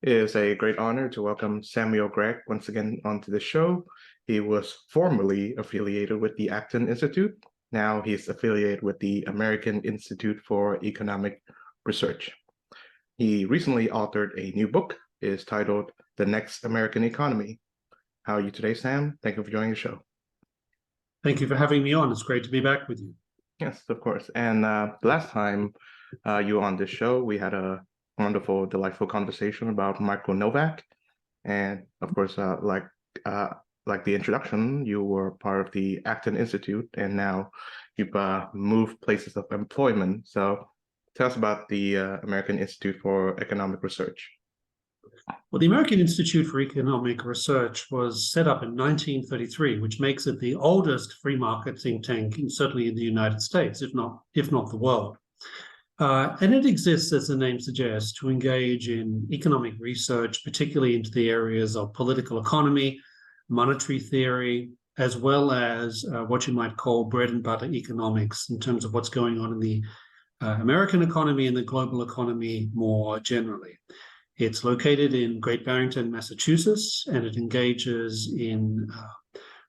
It is a great honor to welcome Samuel Gregg once again onto the show. He was formerly affiliated with the Acton Institute. Now he's affiliated with the American Institute for Economic Research. He recently authored a new book. It is titled The Next American Economy. How are you today, Sam? Thank you for joining the show. Thank you for having me on. It's great to be back with you. Yes, of course. And last time you were on this show, we had a wonderful, delightful conversation about Michael Novak. And of course, like the introduction, you were part of the Acton Institute, and now you've moved places of employment. So tell us about the American Institute for Economic Research. Well, the American Institute for Economic Research was set up in 1933, which makes it the oldest free market think tank, certainly in the United States, if not the world. And it exists, as the name suggests, to engage in economic research, particularly into the areas of political economy, monetary theory, as well as what you might call bread and butter economics in terms of what's going on in the American economy and the global economy more generally. It's located in Great Barrington, Massachusetts, and it engages in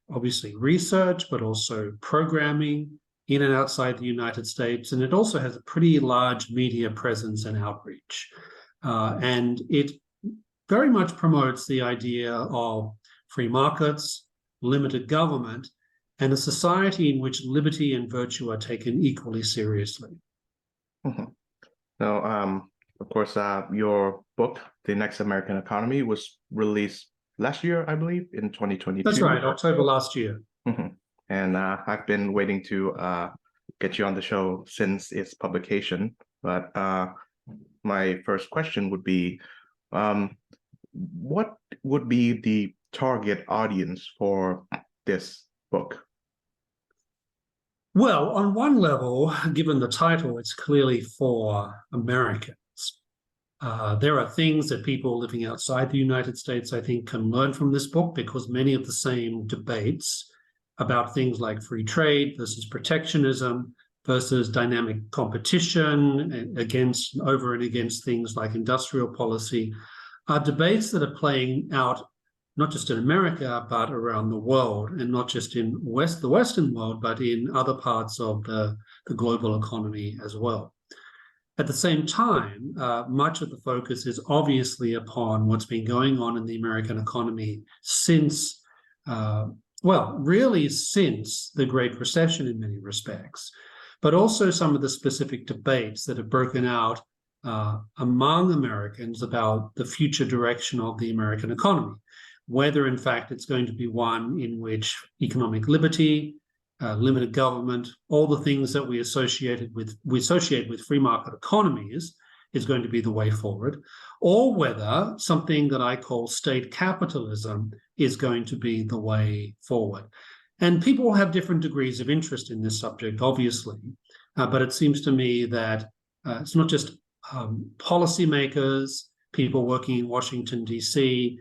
obviously research, but also programming in and outside the United States. And it also has a pretty large media presence and outreach. And it very much promotes the idea of free markets, limited government, and a society in which liberty and virtue are taken equally seriously. Mm-hmm. So, of course, your book, The Next American Economy, was released last year, I believe, in 2022. That's right, October last year. Mm-hmm. And I've been waiting to get you on the show since its publication. But my first question would be, what would be the target audience for this book? Well, on one level, given the title, it's clearly for Americans. There are things that people living outside the United States, I think, can learn from this book, because many of the same debates about things like free trade versus protectionism versus dynamic competition over and against things like industrial policy are debates that are playing out not just in America, but around the world, and not just in the Western world, but in other parts of the global economy as well. At the same time, much of the focus is obviously upon what's been going on in the American economy since, really since the Great Recession in many respects, but also some of the specific debates that have broken out among Americans about the future direction of the American economy, whether in fact it's going to be one in which economic liberty, limited government, all the things that we associate with free market economies is going to be the way forward, or whether something that I call state capitalism is going to be the way forward. And people have different degrees of interest in this subject, obviously, but it seems to me that it's not just policymakers, people working in Washington, D.C.,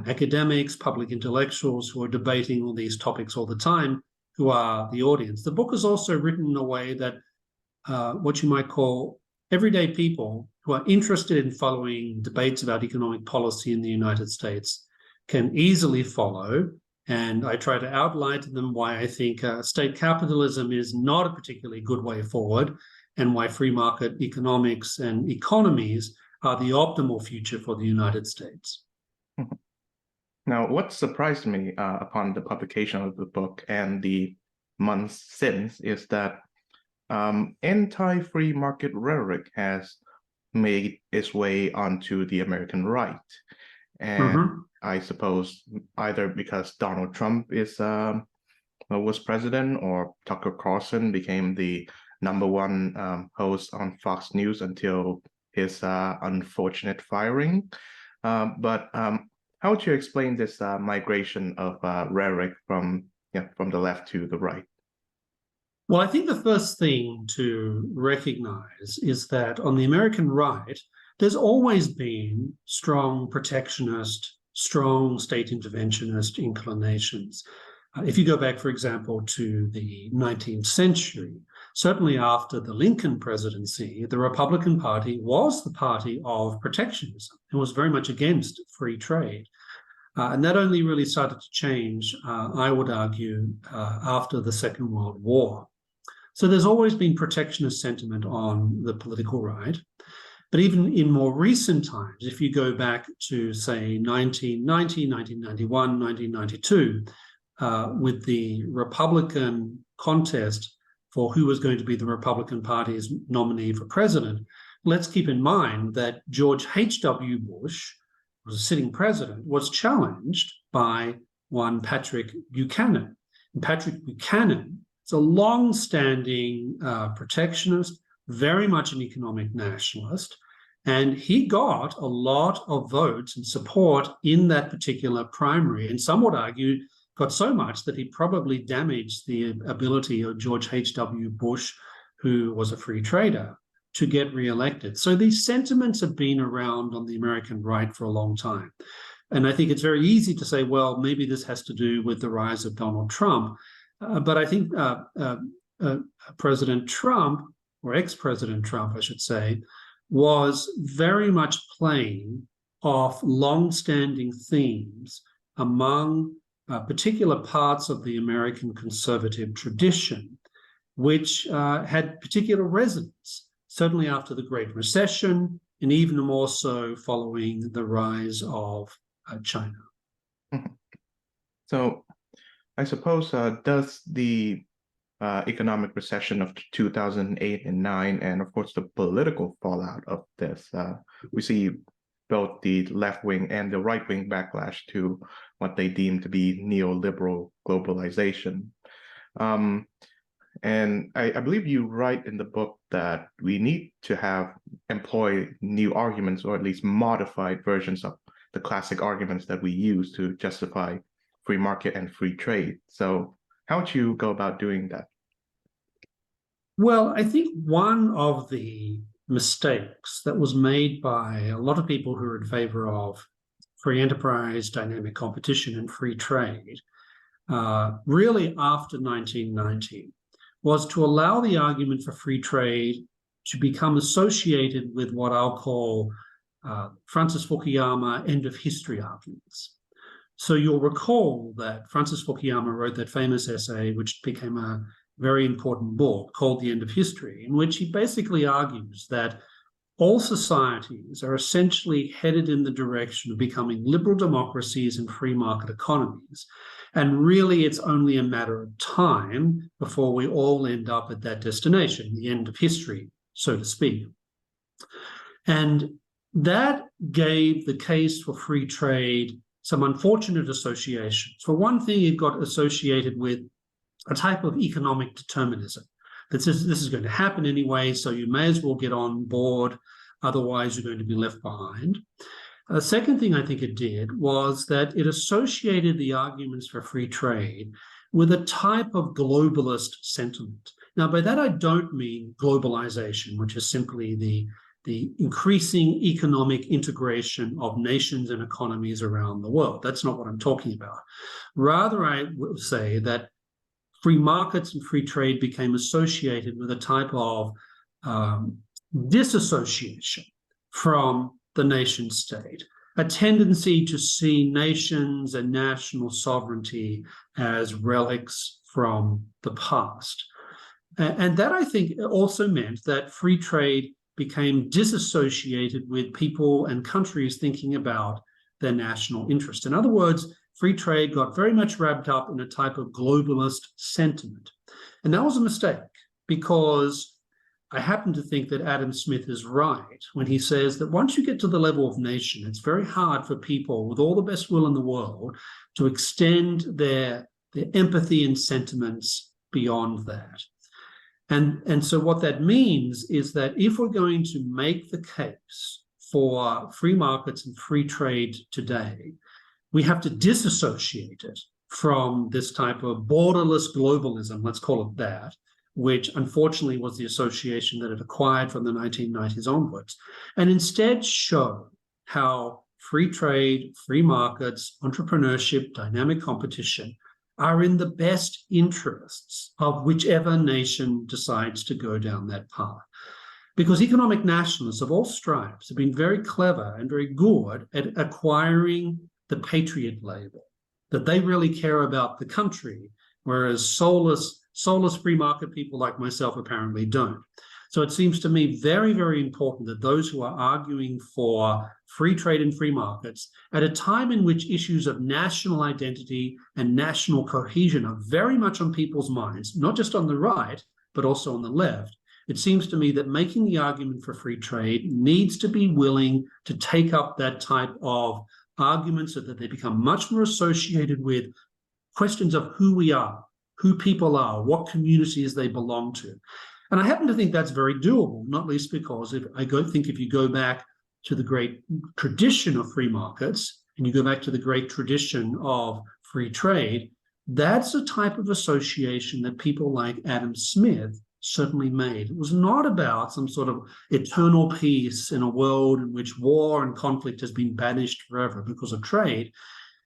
academics, public intellectuals who are debating all these topics all the time, who are the audience. The book is also written in a way that what you might call everyday people who are interested in following debates about economic policy in the United States can easily follow. And I try to outline to them why I think state capitalism is not a particularly good way forward, and why free market economics and economies are the optimal future for the United States. Now, what surprised me upon the publication of the book and the months since is that anti-free market rhetoric has made its way onto the American right. And I suppose either because Donald Trump was president, or Tucker Carlson became the #1 host on Fox News until his unfortunate firing. But how would you explain this migration of rhetoric from the left to the right? Well, I think the first thing to recognize is that on the American right, there's always been strong protectionist, strong state interventionist inclinations. If you go back, for example, to the 19th century, Certainly after the Lincoln presidency, the Republican Party was the party of protectionism and was very much against free trade. And that only really started to change, I would argue, after the Second World War. So there's always been protectionist sentiment on the political right. But even in more recent times, if you go back to, say, 1990, 1991, 1992, with the Republican contest for who was going to be the Republican Party's nominee for president, let's keep in mind that George H.W. Bush, who was a sitting president, was challenged by one Patrick Buchanan. And Patrick Buchanan is a long-standing protectionist, very much an economic nationalist, and he got a lot of votes and support in that particular primary, and some would argue got so much that he probably damaged the ability of George H.W. Bush, who was a free trader, to get re-elected. So these sentiments have been around on the American right for a long time. And I think it's very easy to say, well, maybe this has to do with the rise of Donald Trump. But I think President Trump, or ex-President Trump, I should say, was very much playing off long-standing themes among particular parts of the American conservative tradition, which had particular resonance, certainly after the Great Recession, and even more so following the rise of China. So I suppose, does the economic recession of 2008 and 9, and of course the political fallout of this, we see both the left-wing and the right-wing backlash to what they deem to be neoliberal globalization. And I believe you write in the book that we need to employ new arguments, or at least modified versions of the classic arguments that we use to justify free market and free trade. So how would you go about doing that? Well, I think one of the mistakes that was made by a lot of people who are in favor of free enterprise, dynamic competition, and free trade, really after 1990, was to allow the argument for free trade to become associated with what I'll call Francis Fukuyama end of history arguments. So you'll recall that Francis Fukuyama wrote that famous essay, which became a very important book called The End of History, in which he basically argues that all societies are essentially headed in the direction of becoming liberal democracies and free market economies. And really, it's only a matter of time before we all end up at that destination, the end of history, so to speak. And that gave the case for free trade some unfortunate associations. For one thing, it got associated with a type of economic determinism that says this is going to happen anyway, so you may as well get on board, otherwise you're going to be left behind. The second thing I think it did was that it associated the arguments for free trade with a type of globalist sentiment. Now, by that I don't mean globalization, which is simply the increasing economic integration of nations and economies around the world. That's not what I'm talking about. Rather, I would say that free markets and free trade became associated with a type of disassociation from the nation state, a tendency to see nations and national sovereignty as relics from the past. And that, I think, also meant that free trade became disassociated with people and countries thinking about their national interest. In other words, free trade got very much wrapped up in a type of globalist sentiment. And that was a mistake, because I happen to think that Adam Smith is right when he says that once you get to the level of nation, it's very hard for people with all the best will in the world to extend their empathy and sentiments beyond that. And so what that means is that if we're going to make the case for free markets and free trade today, we have to disassociate it from this type of borderless globalism, let's call it that, which unfortunately was the association that it acquired from the 1990s onwards, and instead show how free trade, free markets, entrepreneurship, dynamic competition are in the best interests of whichever nation decides to go down that path. Because economic nationalists of all stripes have been very clever and very good at acquiring the patriot label, that they really care about the country, whereas soulless free market people like myself apparently don't. So it seems to me very, very important that those who are arguing for free trade and free markets at a time in which issues of national identity and national cohesion are very much on people's minds, not just on the right, but also on the left, it seems to me that making the argument for free trade needs to be willing to take up that type of argument so that they become much more associated with questions of who we are, who people are, what communities they belong to. And I happen to think that's very doable, not least because if you go back to the great tradition of free markets and you go back to the great tradition of free trade, that's a type of association that people like Adam Smith certainly made. It was not about some sort of eternal peace in a world in which war and conflict has been banished forever because of trade.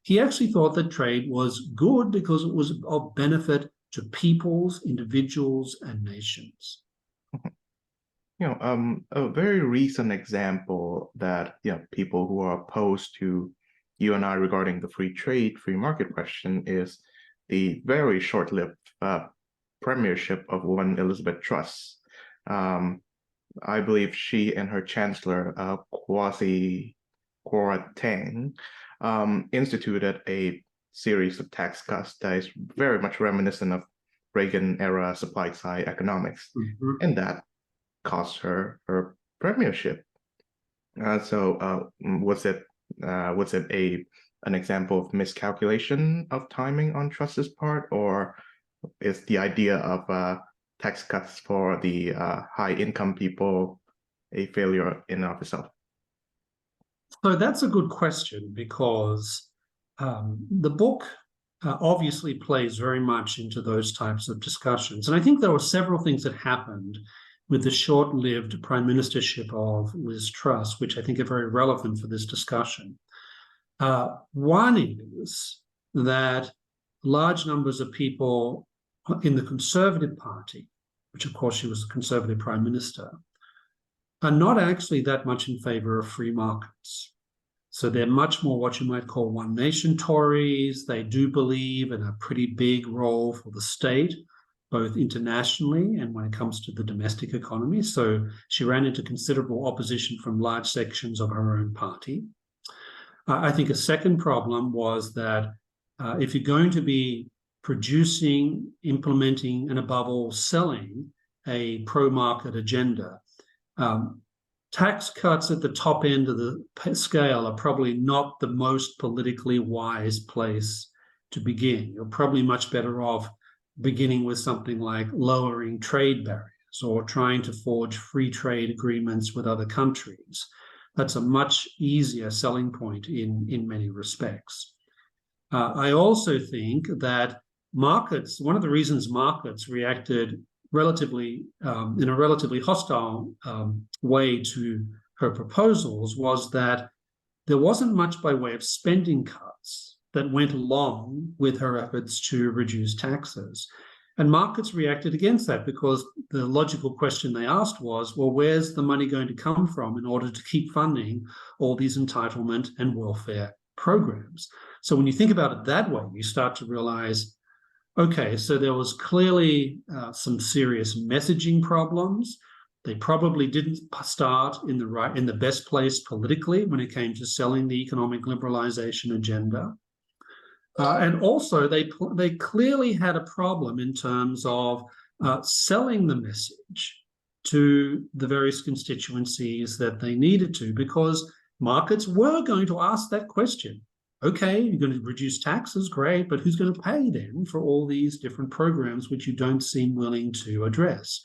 He actually thought that trade was good because it was of benefit to peoples, individuals, and nations. A very recent example that people who are opposed to you and I regarding the free trade, free market question is the very short-lived premiership of one Elizabeth Truss. I believe she and her chancellor, Kwasi Kwarteng, instituted a series of tax cuts that is very much reminiscent of Reagan-era supply-side economics, and that cost her her premiership. Was it an example of miscalculation of timing on Truss's part, or is the idea of tax cuts for the high-income people a failure in and of itself? So that's a good question because the book obviously plays very much into those types of discussions. And I think there were several things that happened with the short-lived prime ministership of Liz Truss, which I think are very relevant for this discussion. One is that large numbers of people in the Conservative Party, which of course she was the Conservative Prime Minister, are not actually that much in favor of free markets. So they're much more what you might call one nation Tories. They do believe in a pretty big role for the state, both internationally and when it comes to the domestic economy. So she ran into considerable opposition from large sections of her own party. I think a second problem was that if you're going to be producing, implementing, and above all, selling a pro-market agenda, tax cuts at the top end of the scale are probably not the most politically wise place to begin. You're probably much better off beginning with something like lowering trade barriers or trying to forge free trade agreements with other countries. That's a much easier selling point in many respects. I also think that markets, one of the reasons markets reacted relatively in a relatively hostile way to her proposals was that there wasn't much by way of spending cuts that went along with her efforts to reduce taxes. And markets reacted against that because the logical question they asked was, well, where's the money going to come from in order to keep funding all these entitlement and welfare programs? So when you think about it that way, you start to realize, okay, so there was clearly some serious messaging problems. They probably didn't start in the best place politically when it came to selling the economic liberalization agenda. And also, they clearly had a problem in terms of selling the message to the various constituencies that they needed to, because markets were going to ask that question. Okay, you're going to reduce taxes, great, but who's going to pay then for all these different programs which you don't seem willing to address?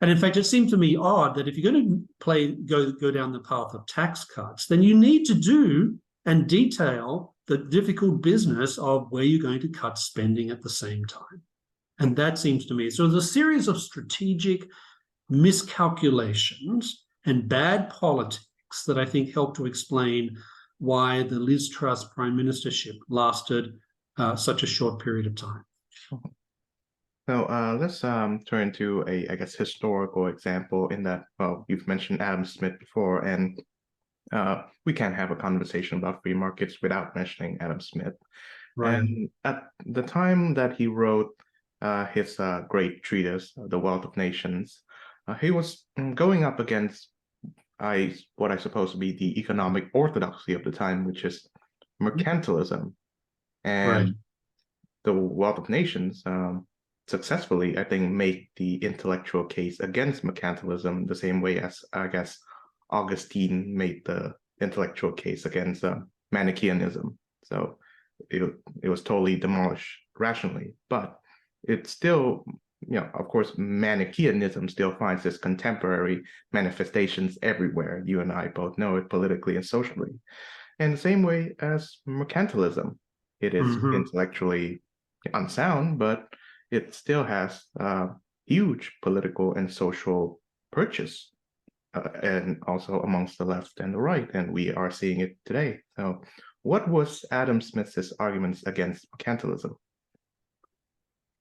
And in fact, it seemed to me odd that if you're going to go down the path of tax cuts, then you need to do and detail the difficult business of where you're going to cut spending at the same time. And that seems to me, so there's a series of strategic miscalculations and bad politics that I think help to explain why the Liz Truss prime ministership lasted such a short period of time. So let's turn to a, I guess, historical example in that, well, you've mentioned Adam Smith before, and we can't have a conversation about free markets without mentioning Adam Smith. Right. And at the time that he wrote his great treatise, The Wealth of Nations, he was going up against what I suppose to be the economic orthodoxy of the time, which is mercantilism. And Right. The Wealth of Nations successfully, I think, make the intellectual case against mercantilism the same way as, I guess, Augustine made the intellectual case against Manichaeanism. So it was totally demolished rationally, but it's still, of course, Manichaeanism still finds its contemporary manifestations everywhere. You and I both know it politically and socially. And the same way as mercantilism, it is intellectually unsound, but it still has huge political and social purchase, and also amongst the left and the right, and we are seeing it today. So what was Adam Smith's arguments against mercantilism?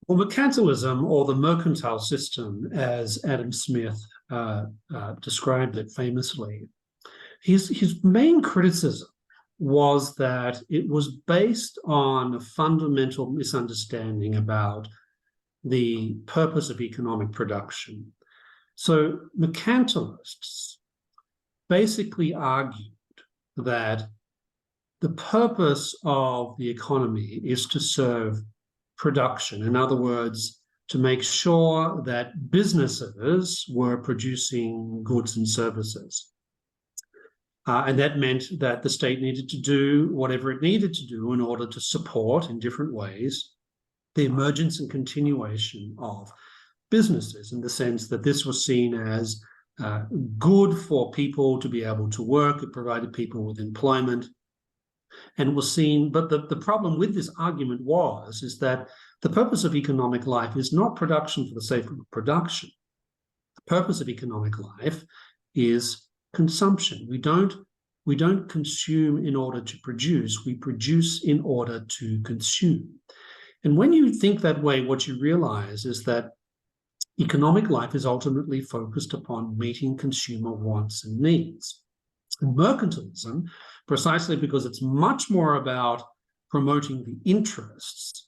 Well, mercantilism, or the mercantile system, as Adam Smith described it famously, his main criticism was that it was based on a fundamental misunderstanding about the purpose of economic production. So mercantilists basically argued that the purpose of the economy is to serve production. In other words, to make sure that businesses were producing goods and services. And that meant that the state needed to do whatever it needed to do in order to support, in different ways, the emergence and continuation of businesses, in the sense that this was seen as good for people to be able to work. It provided people with employment. And it was seen, but the problem with this argument is that the purpose of economic life is not production for the sake of production. The purpose of economic life is consumption. We don't consume in order to produce. We produce in order to consume. And when you think that way, what you realize is that economic life is ultimately focused upon meeting consumer wants and needs. And mercantilism, precisely because it's much more about promoting the interests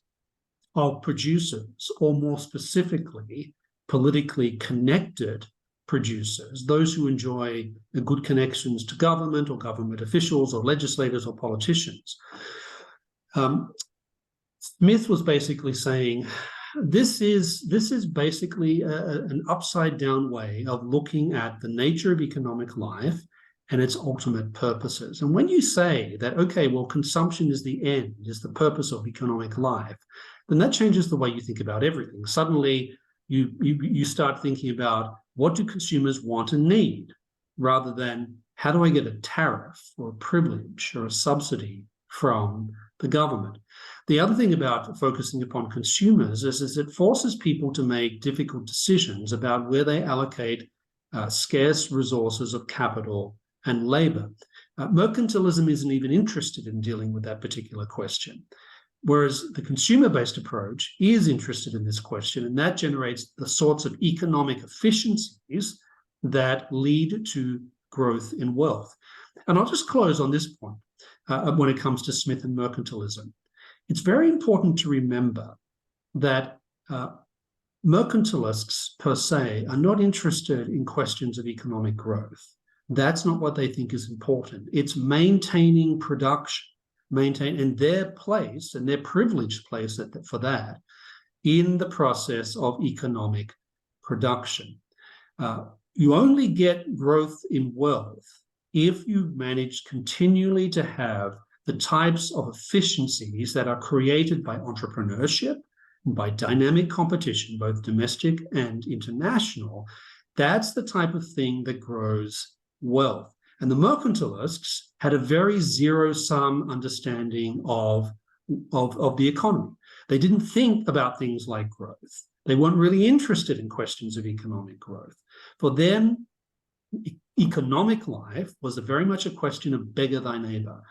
of producers, or more specifically, politically connected producers, those who enjoy good connections to government or government officials or legislators or politicians. Smith was basically saying, this is basically an upside down way of looking at the nature of economic life and its ultimate purposes. And when you say that, okay, well, consumption is the end, is the purpose of economic life, then that changes the way you think about everything. Suddenly, you start thinking about, what do consumers want and need, rather than how do I get a tariff or a privilege or a subsidy from the government. The other thing about focusing upon consumers is it forces people to make difficult decisions about where they allocate scarce resources of capital and labor. Mercantilism isn't even interested in dealing with that particular question, whereas the consumer-based approach is interested in this question, and that generates the sorts of economic efficiencies that lead to growth in wealth. And I'll just close on this point when it comes to Smith and mercantilism. It's very important to remember that mercantilists per se are not interested in questions of economic growth. That's not what they think is important. It's maintaining production, and their place and their privileged place for that in the process of economic production. You only get growth in wealth if you manage continually to have the types of efficiencies that are created by entrepreneurship, by dynamic competition, both domestic and international. That's the type of thing that grows wealth. And the mercantilists had a very zero-sum understanding of the economy. They didn't think about things like growth. They weren't really interested in questions of economic growth. For them, economic life was very much a question of beggar thy neighbor.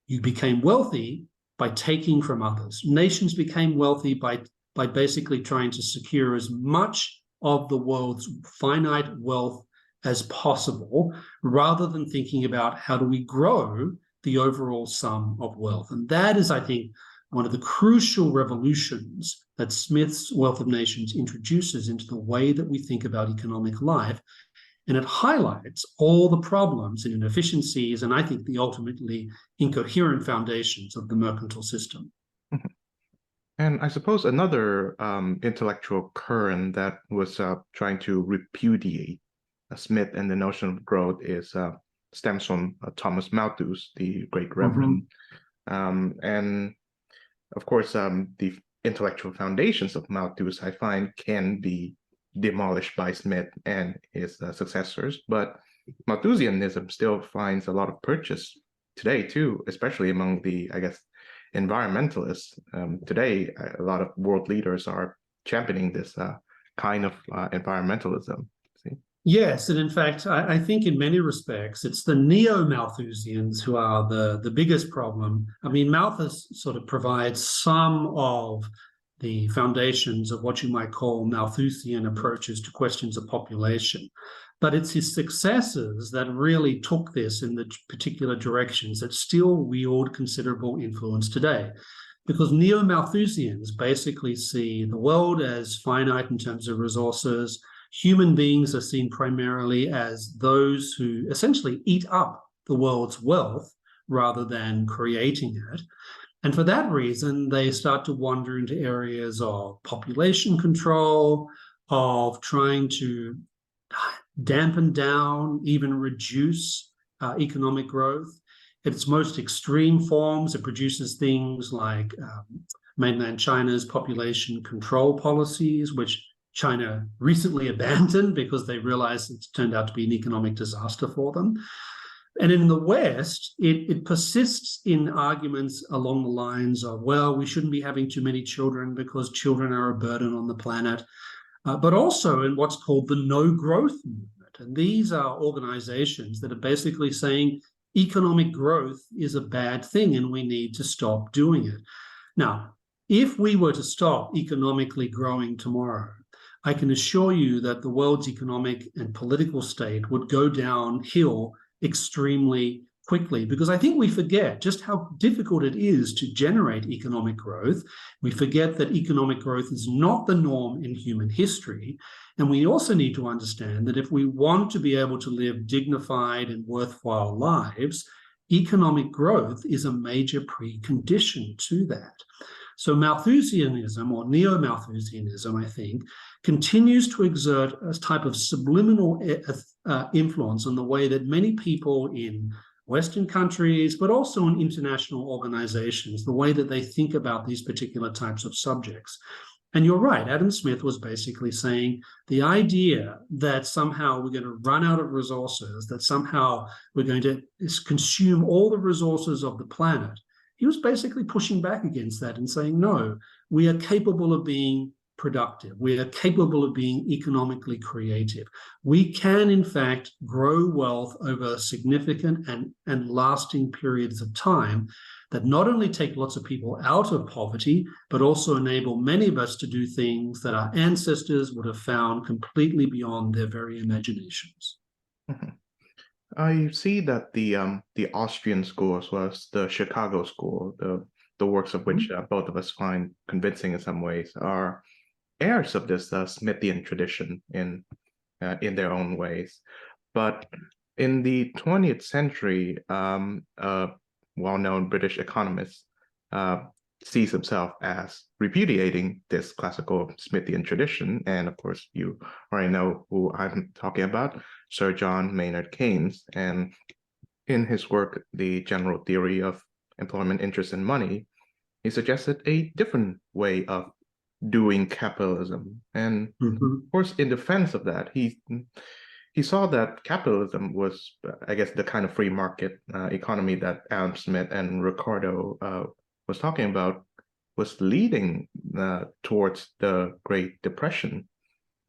You became wealthy by taking from others. Nations became wealthy by basically trying to secure as much of the world's finite wealth as possible, rather than thinking about how do we grow the overall sum of wealth. And that is, I think, one of the crucial revolutions that Smith's Wealth of Nations introduces into the way that we think about economic life. And it highlights all the problems and inefficiencies, and I think the ultimately incoherent foundations of the mercantile system. And I suppose another intellectual current that was trying to repudiate Smith and the notion of growth stems from Thomas Malthus, the great Reverend. And of course, the intellectual foundations of Malthus, I find, can be demolished by Smith and his successors, but Malthusianism still finds a lot of purchase today too, especially among the, I guess, environmentalists. Today, a lot of world leaders are championing this kind of environmentalism. See? Yes, and in fact, I think in many respects, it's the neo-Malthusians who are the biggest problem. I mean, Malthus sort of provides some of the foundations of what you might call Malthusian approaches to questions of population. But it's his successors that really took this in the particular directions that still wield considerable influence today. Because neo-Malthusians basically see the world as finite in terms of resources. Human beings are seen primarily as those who essentially eat up the world's wealth rather than creating it. And for that reason, they start to wander into areas of population control, of trying to dampen down, even reduce economic growth. At its most extreme forms, it produces things like mainland China's population control policies, which China recently abandoned because they realized it's turned out to be an economic disaster for them. And in the West, it persists in arguments along the lines of, well, we shouldn't be having too many children because children are a burden on the planet, but also in what's called the no-growth movement. And these are organizations that are basically saying economic growth is a bad thing and we need to stop doing it. Now, if we were to stop economically growing tomorrow, I can assure you that the world's economic and political state would go downhill extremely quickly, because I think we forget just how difficult it is to generate economic growth. We forget that economic growth is not the norm in human history. And we also need to understand that if we want to be able to live dignified and worthwhile lives, economic growth is a major precondition to that. So Malthusianism, or neo-Malthusianism, I think, continues to exert a type of subliminal influence on the way that many people in Western countries, but also in international organizations, the way that they think about these particular types of subjects. And you're right, Adam Smith was basically saying the idea that somehow we're going to run out of resources, that somehow we're going to consume all the resources of the planet. He was basically pushing back against that and saying, no, we are capable of being productive. We are capable of being economically creative. We can, in fact, grow wealth over significant and lasting periods of time that not only take lots of people out of poverty, but also enable many of us to do things that our ancestors would have found completely beyond their very imaginations. Mm-hmm. I see that the Austrian school as well as the Chicago school, the works of which both of us find convincing in some ways, are heirs of this Smithian tradition in their own ways. But in the 20th century, a well-known British economist sees himself as repudiating this classical Smithian tradition. And of course, you already know who I'm talking about, Sir John Maynard Keynes. And in his work, The General Theory of Employment, Interest, and Money, he suggested a different way of doing capitalism. And of course, in defense of that, he saw that capitalism was, I guess, the kind of free market economy that Adam Smith and Ricardo was talking about was leading towards the Great Depression.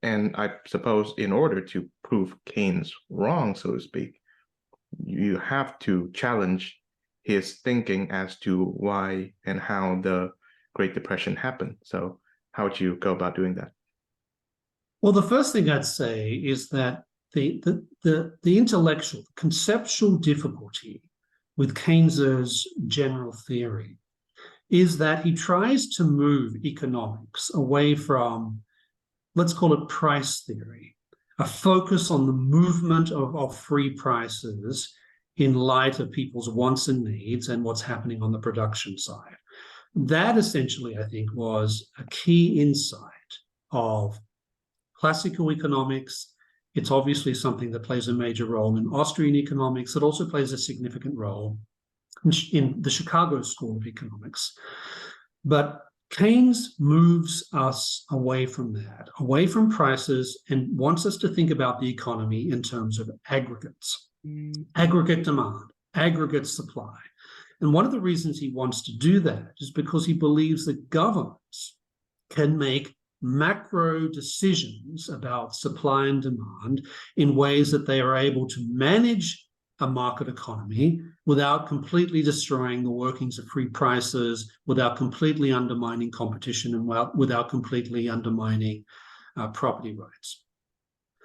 And I suppose in order to prove Keynes wrong, so to speak, you have to challenge his thinking as to why and how the Great Depression happened. So how would you go about doing that? Well, the first thing I'd say is that the intellectual, conceptual difficulty with Keynes's general theory is that he tries to move economics away from, let's call it price theory, a focus on the movement of free prices in light of people's wants and needs and what's happening on the production side. That essentially, I think, was a key insight of classical economics. It's obviously something that plays a major role in Austrian economics. It also plays a significant role in the Chicago School of Economics. But Keynes moves us away from that, away from prices, and wants us to think about the economy in terms of aggregates, aggregate demand, aggregate supply. And one of the reasons he wants to do that is because he believes that governments can make macro decisions about supply and demand in ways that they are able to manage a market economy without completely destroying the workings of free prices, without completely undermining competition, and without completely undermining property rights.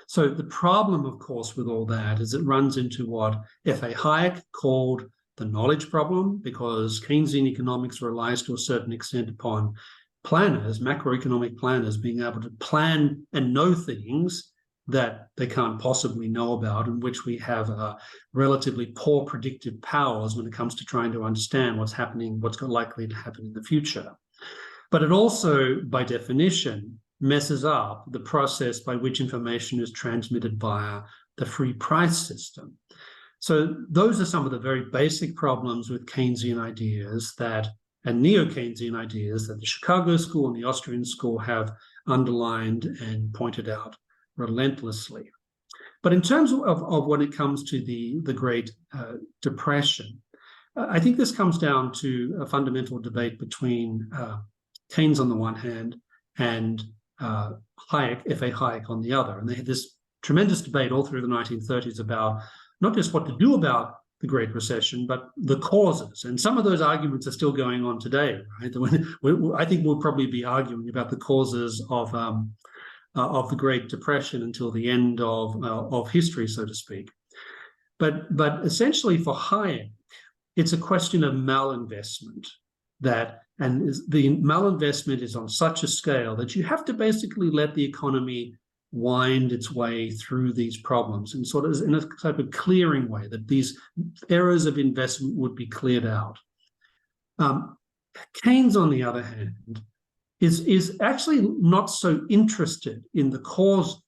So the problem, of course, with all that is it runs into what F.A. Hayek called the knowledge problem, because Keynesian economics relies to a certain extent upon planners, macroeconomic planners, being able to plan and know things that they can't possibly know about, in which we have relatively poor predictive powers when it comes to trying to understand what's happening, what's likely to happen in the future. But it also, by definition, messes up the process by which information is transmitted via the free price system. So those are some of the very basic problems with Keynesian ideas and neo-Keynesian ideas that the Chicago School and the Austrian School have underlined and pointed out relentlessly. But in terms of when it comes to the Great Depression, I think this comes down to a fundamental debate between Keynes on the one hand and Hayek, F.A. Hayek on the other. And they had this tremendous debate all through the 1930s about not just what to do about the Great Recession, but the causes. And some of those arguments are still going on today, right? I think we'll probably be arguing about the causes of the Great Depression until the end of history, so to speak. But essentially for Hayek, it's a question of malinvestment, and the malinvestment is on such a scale that you have to basically let the economy wind its way through these problems and sort of in a type of clearing way, that these errors of investment would be cleared out. Keynes, on the other hand, is actually not so interested in the causes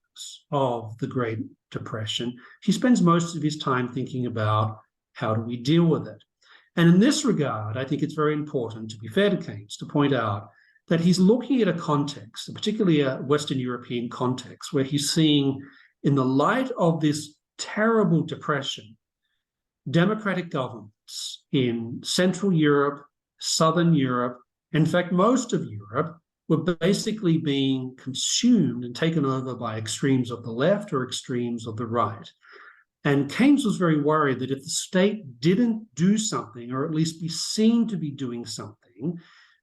of the Great Depression. He spends most of his time thinking about how do we deal with it. And in this regard, I think it's very important, to be fair to Keynes, to point out that he's looking at a context, particularly a Western European context, where he's seeing, in the light of this terrible depression, democratic governments in Central Europe, Southern Europe, in fact, most of Europe, were basically being consumed and taken over by extremes of the left or extremes of the right. And Keynes was very worried that if the state didn't do something, or at least be seen to be doing something,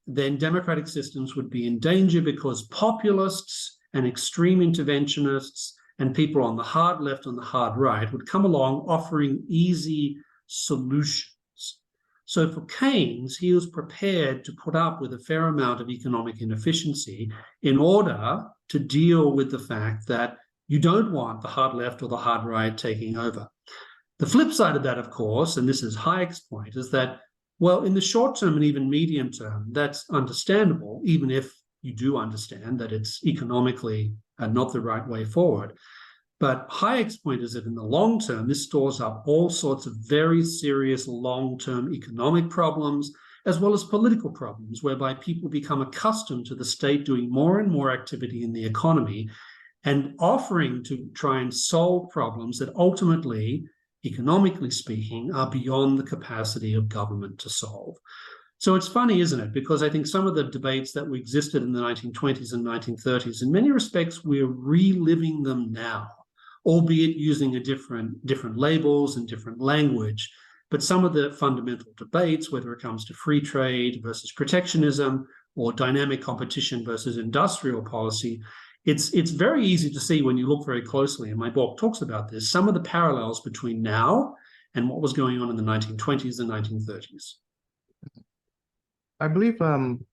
then democratic systems would be in danger, because populists and extreme interventionists and people on the hard left and the hard right would come along offering easy solutions. So for Keynes, he was prepared to put up with a fair amount of economic inefficiency in order to deal with the fact that you don't want the hard left or the hard right taking over. The flip side of that, of course, and this is Hayek's point, is that, well, in the short term and even medium term, that's understandable, even if you do understand that it's economically not the right way forward. But Hayek's point is that in the long term, this stores up all sorts of very serious long-term economic problems, as well as political problems, whereby people become accustomed to the state doing more and more activity in the economy and offering to try and solve problems that ultimately, economically speaking, are beyond the capacity of government to solve. So it's funny, isn't it? Because I think some of the debates that existed in the 1920s and 1930s, in many respects, we're reliving them now, albeit using different labels and different language. but some of the fundamental debates, whether it comes to free trade versus protectionism or dynamic competition versus industrial policy, it's very easy to see when you look very closely, and my book talks about this, some of the parallels between now and what was going on in the 1920s and 1930s. I believe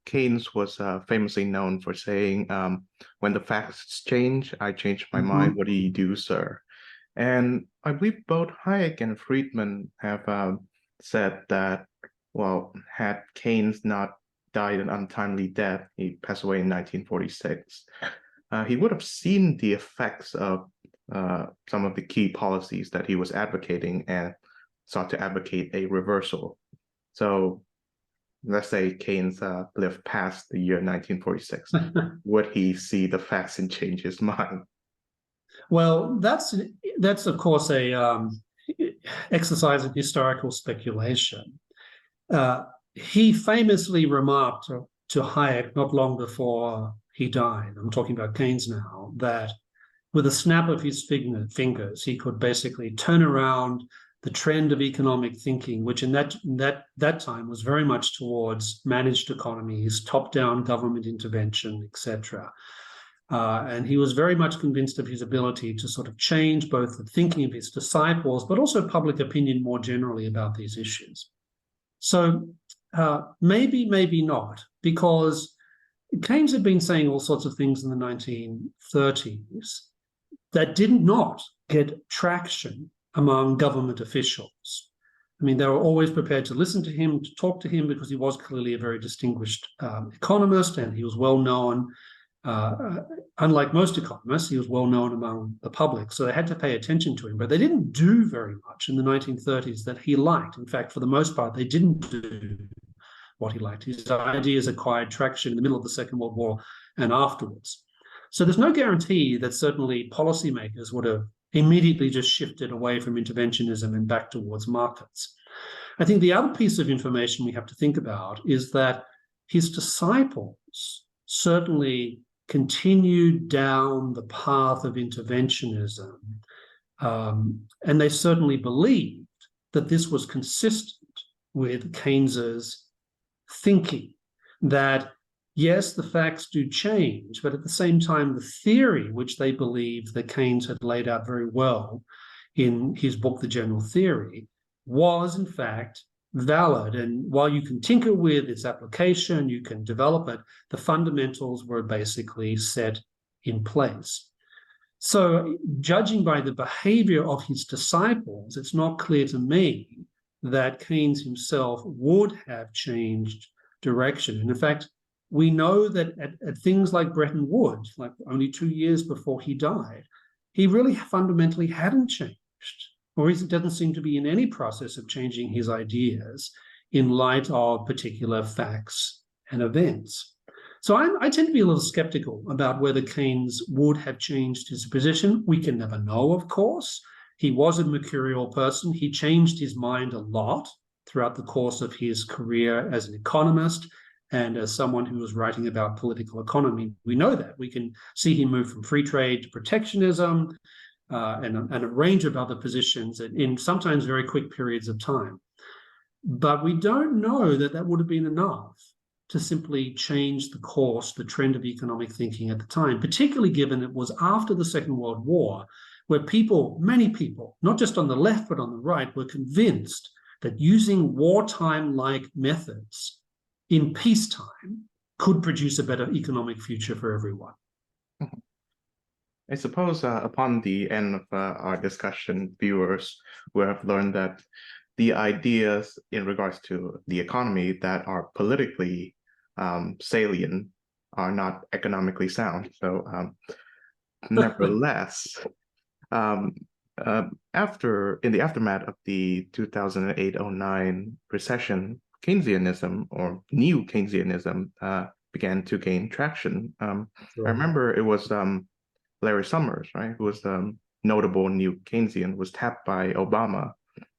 Keynes was famously known for saying, when the facts change, I change my mind. What do you do, sir? And I believe both Hayek and Friedman have said that, well, had Keynes not died an untimely death, he passed away in 1946, he would have seen the effects of some of the key policies that he was advocating and sought to advocate a reversal. So let's say Keynes lived past the year 1946, would he see the facts and change his mind? Well, that's of course a exercise in historical speculation. He famously remarked to Hayek not long before he died, I'm talking about Keynes now, that with a snap of his fingers, he could basically turn around the trend of economic thinking, which in that time was very much towards managed economies, top-down government intervention, etc. And he was very much convinced of his ability to sort of change both the thinking of his disciples, but also public opinion more generally about these issues. So maybe, maybe not, because Keynes had been saying all sorts of things in the 1930s that did not get traction among government officials. I mean, they were always prepared to listen to him, to talk to him, because he was clearly a very distinguished economist, and he was well known. Unlike most economists, he was well known among the public, so they had to pay attention to him. But they didn't do very much in the 1930s that he liked. In fact, for the most part, they didn't do what he liked. His ideas acquired traction in the middle of the Second World War and afterwards. So there's no guarantee that certainly policymakers would have immediately just shifted away from interventionism and back towards markets. I think the other piece of information we have to think about is that his disciples certainly continued down the path of interventionism, and they certainly believed that this was consistent with Keynes's thinking, that yes, the facts do change, but at the same time, the theory which they believed that Keynes had laid out very well in his book, The General Theory, was in fact valid. And while you can tinker with its application, you can develop it, the fundamentals were basically set in place. So judging by the behavior of his disciples, it's not clear to me that Keynes himself would have changed direction. And in fact, we know that at things like Bretton Woods, like only 2 years before he died, he really fundamentally hadn't changed, or he doesn't seem to be in any process of changing his ideas in light of particular facts and events. So I tend to be a little skeptical about whether Keynes would have changed his position. We can never know, of course. He was a mercurial person. He changed his mind a lot throughout the course of his career as an economist and as someone who was writing about political economy. We know that. We can see him move from free trade to protectionism and a range of other positions in sometimes very quick periods of time. But we don't know that that would have been enough to simply change the course, the trend of economic thinking at the time, particularly given it was after the Second World War, where people, many people, not just on the left but on the right, were convinced that using wartime-like methods in peacetime could produce a better economic future for everyone. I suppose upon the end of our discussion, viewers will have learned that the ideas in regards to the economy that are politically salient are not economically sound. So nevertheless, in the aftermath of the 2008-09 recession, Keynesianism or new Keynesianism began to gain traction. I remember it was Larry Summers, right, who was the notable new Keynesian, was tapped by Obama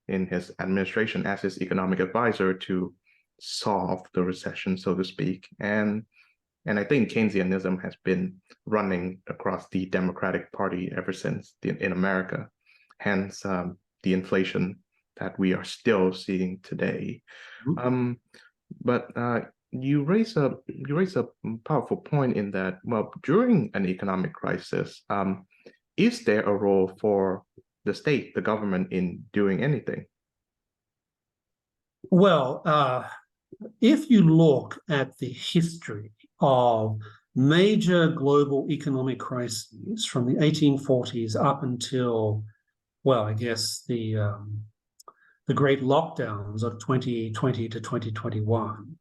in his administration as his economic advisor to solve the recession, so to speak. And I think Keynesianism has been running across the Democratic Party ever since in America. Hence, the inflation that we are still seeing today. Mhm. But you raise a powerful point in that, well, during an economic crisis, is there a role for the state, the government, in doing anything? Well, if you look at the history of major global economic crises from the 1840s up until, well, I guess the great lockdowns of 2020 to 2021,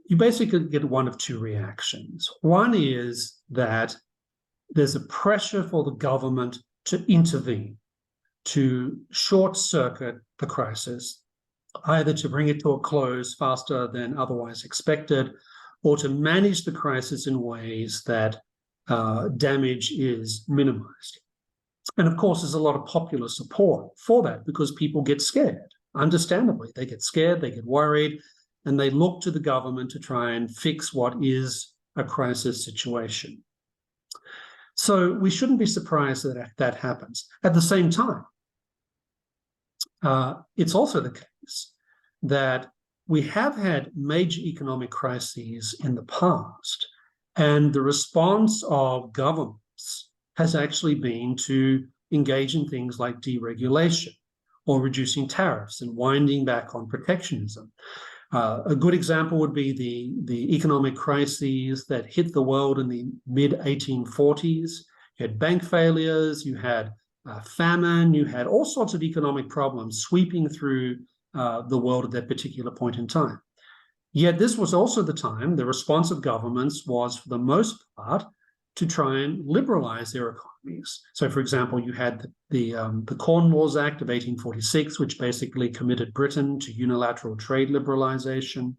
you basically get one of two reactions. One is that there's a pressure for the government to intervene, to short circuit the crisis, either to bring it to a close faster than otherwise expected, or to manage the crisis in ways that damage is minimized. And of course, there's a lot of popular support for that because people get scared. Understandably, they get scared, they get worried, and they look to the government to try and fix what is a crisis situation. So we shouldn't be surprised that that happens. At the same time, it's also the case that we have had major economic crises in the past, and the response of governments has actually been to engage in things like deregulation or reducing tariffs and winding back on protectionism. A good example would be the economic crises that hit the world in the mid-1840s. You had bank failures, you had famine, you had all sorts of economic problems sweeping through the world at that particular point in time. Yet this was also the time the response of governments was, for the most part, to try and liberalize their economies. So, for example, you had the Corn Laws Act of 1846, which basically committed Britain to unilateral trade liberalization.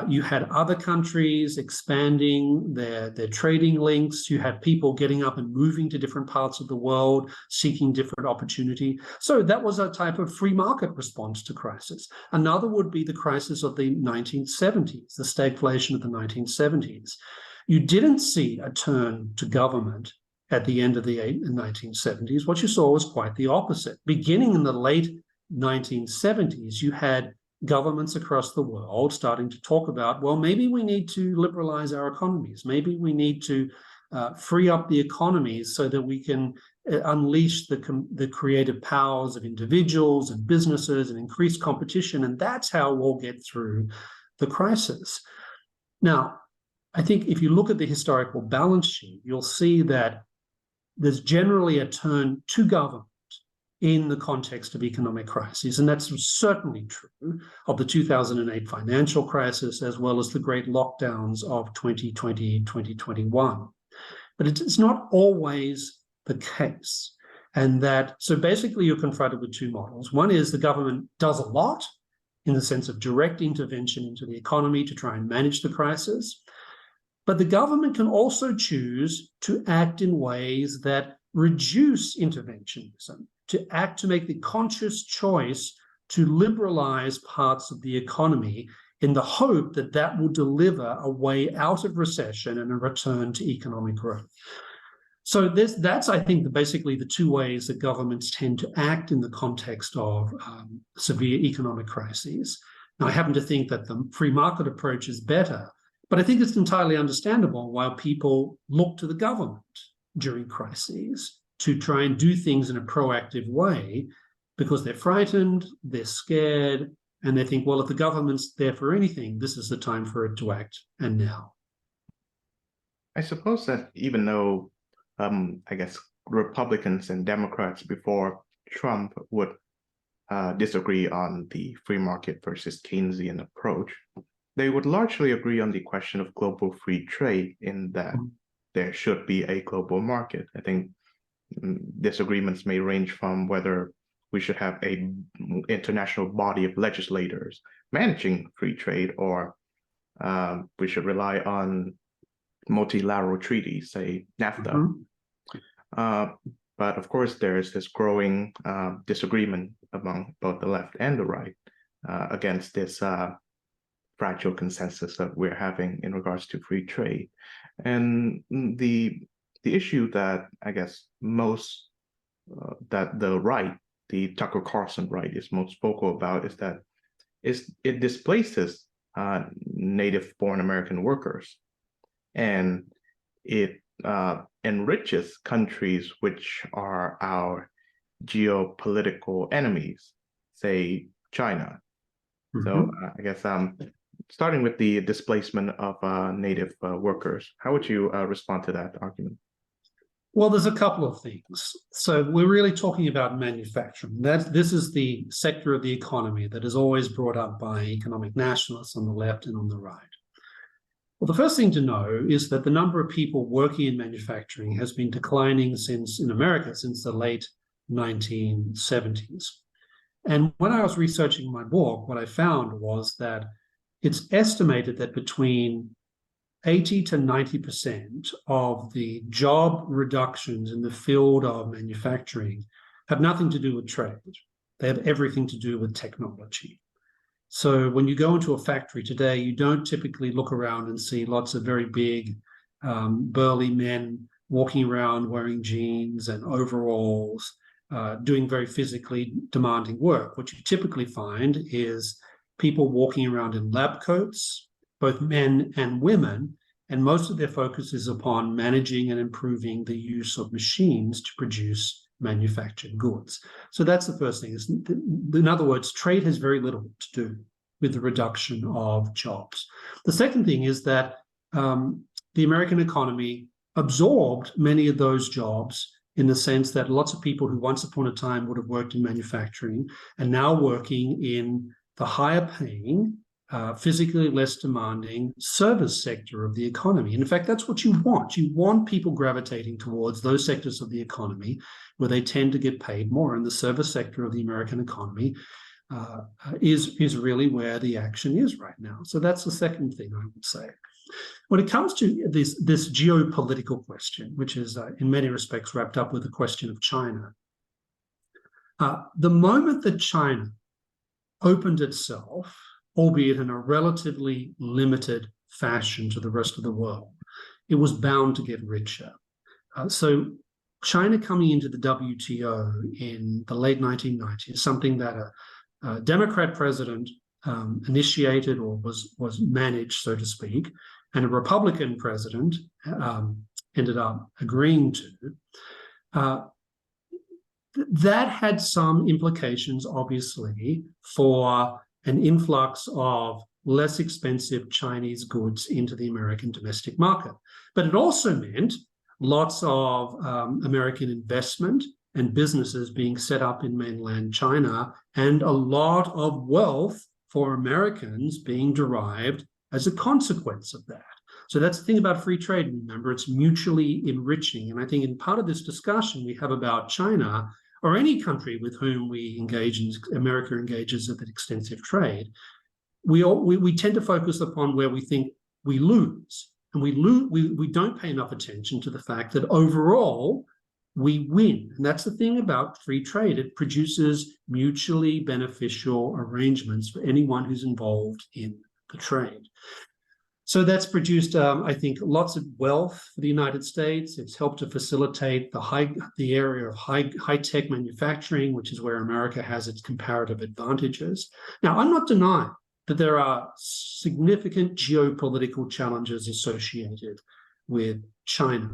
You had other countries expanding their trading links. You had people getting up and moving to different parts of the world, seeking different opportunity. So that was a type of free market response to crisis. Another would be the crisis of the 1970s, the stagflation of the 1970s. You didn't see a turn to government at the end of the 1970s. What you saw was quite the opposite. Beginning in the late 1970s, you had governments across the world starting to talk about, well, maybe we need to liberalize our economies. Maybe we need to free up the economies so that we can unleash the creative powers of individuals and businesses and increase competition. And that's how we'll get through the crisis. Now, I think if you look at the historical balance sheet, you'll see that there's generally a turn to government in the context of economic crises. And that's certainly true of the 2008 financial crisis, as well as the great lockdowns of 2020, 2021. But it's not always the case. And that, so basically you're confronted with two models. One is the government does a lot in the sense of direct intervention into the economy to try and manage the crisis. But the government can also choose to act in ways that reduce interventionism, to make the conscious choice to liberalize parts of the economy in the hope that that will deliver a way out of recession and a return to economic growth. So that's, I think, basically the two ways that governments tend to act in the context of severe economic crises. Now, I happen to think that the free market approach is better, but I think it's entirely understandable why people look to the government during crises to try and do things in a proactive way, because they're frightened, they're scared, and they think, well, if the government's there for anything, this is the time for it to act, and now. I suppose that even though, I guess, Republicans and Democrats before Trump would disagree on the free market versus Keynesian approach, they would largely agree on the question of global free trade, in that there should be a global market. I think disagreements may range from whether we should have an international body of legislators managing free trade, or we should rely on multilateral treaties, say NAFTA. But of course, there's this growing disagreement among both the left and the right against this fragile consensus that we're having in regards to free trade. And the issue that I guess most that the right the Tucker Carlson right is most vocal about is that it displaces native-born American workers, and it enriches countries which are our geopolitical enemies, say China. So I guess starting with the displacement of native workers, how would you respond to that argument? Well, there's a couple of things. So we're really talking about manufacturing. This is the sector of the economy that is always brought up by economic nationalists on the left and on the right. Well, the first thing to know is that the number of people working in manufacturing has been declining in America since the late 1970s. And when I was researching my book, what I found was that it's estimated that between 80 to 90% of the job reductions in the field of manufacturing have nothing to do with trade. They have everything to do with technology. So when you go into a factory today, you don't typically look around and see lots of very big, burly men walking around wearing jeans and overalls, doing very physically demanding work. What you typically find is people walking around in lab coats, both men and women, and most of their focus is upon managing and improving the use of machines to produce manufactured goods. So that's the first thing. In other words, trade has very little to do with the reduction of jobs. The second thing is that the American economy absorbed many of those jobs in the sense that lots of people who once upon a time would have worked in manufacturing are now working in the higher paying, physically less demanding service sector of the economy. And in fact, that's what you want. You want people gravitating towards those sectors of the economy where they tend to get paid more. And the service sector of the American economy is really where the action is right now. So that's the second thing I would say. When it comes to this geopolitical question, which is in many respects wrapped up with the question of China, the moment that China opened itself, albeit in a relatively limited fashion to the rest of the world, it was bound to get richer. So China coming into the WTO in the late 1990s, something that a Democrat president initiated or was managed, so to speak, and a Republican president ended up agreeing to, that had some implications, obviously, for an influx of less expensive Chinese goods into the American domestic market. But it also meant lots of American investment and businesses being set up in mainland China, and a lot of wealth for Americans being derived as a consequence of that. So that's the thing about free trade. Remember, it's mutually enriching. And I think in part of this discussion we have about China, or any country with whom we engage in, America engages in extensive trade, we tend to focus upon where we think we lose. And we don't pay enough attention to the fact that overall we win. And that's the thing about free trade. It produces mutually beneficial arrangements for anyone who's involved in the trade. So that's produced, I think, lots of wealth for the United States. It's helped to facilitate the area of high-tech manufacturing, which is where America has its comparative advantages. Now, I'm not denying that there are significant geopolitical challenges associated with China.